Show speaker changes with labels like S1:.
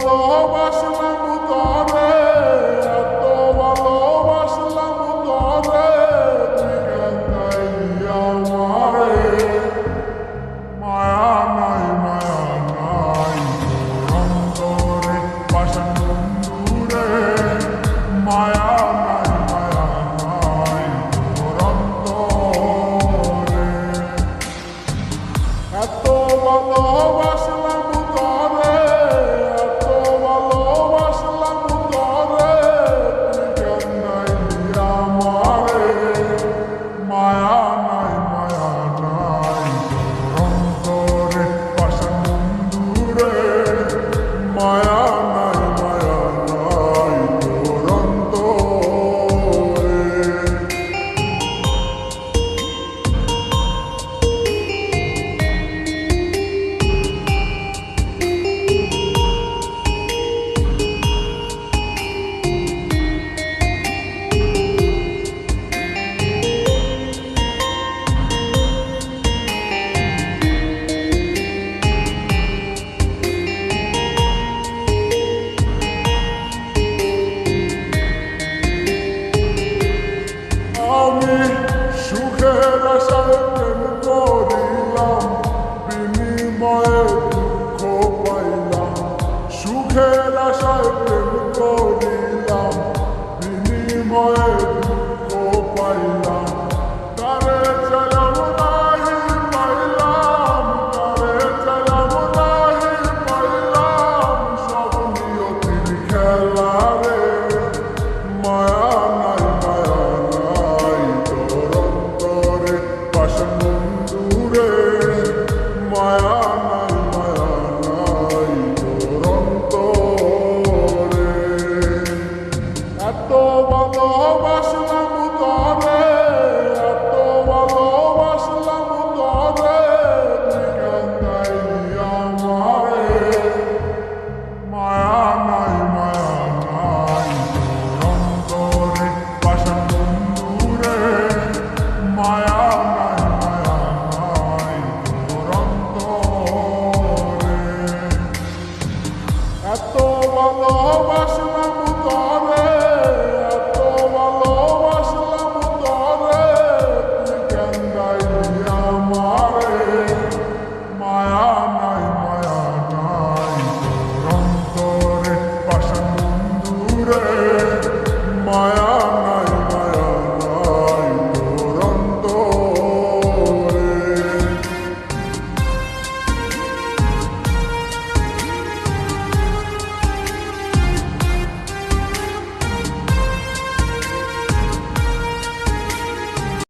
S1: ভালোবাসলাম তরে, এত ভালোবাসলাম তরে, তুই কেন চাইলি আমারে? মায়া নাই তোর অন্তরে পাষাণ বন্ধুরে, মায়া নাই তোর অন্তরে। এত ভালোবাসলাম তরে, এত ভালোবাসলাম তরে, তুই কেন চাইলি আমারে? মায়া নাই তোর অন্তরে পাষাণ বন্ধুরে, মায়া নাই তোর অন্তরে। আমি সুখের আশায় প্রেম করিলাম, বিনিময়ে দুঃখ পাইলাম। সুখের আশায় প্রেম করিলাম, বিনিময়ে দুঃখ পাইলাম। তারে চাইলাম নাহি পাইলাম, তারে চাইলাম নাহি পাইলাম, সব নিয়তির খেলা রে। মায়া নাই তোর অন্তরে পাষাণ বন্ধুরে, মায়া নাই তোর অন্তরে। এত ভালোবাসলাম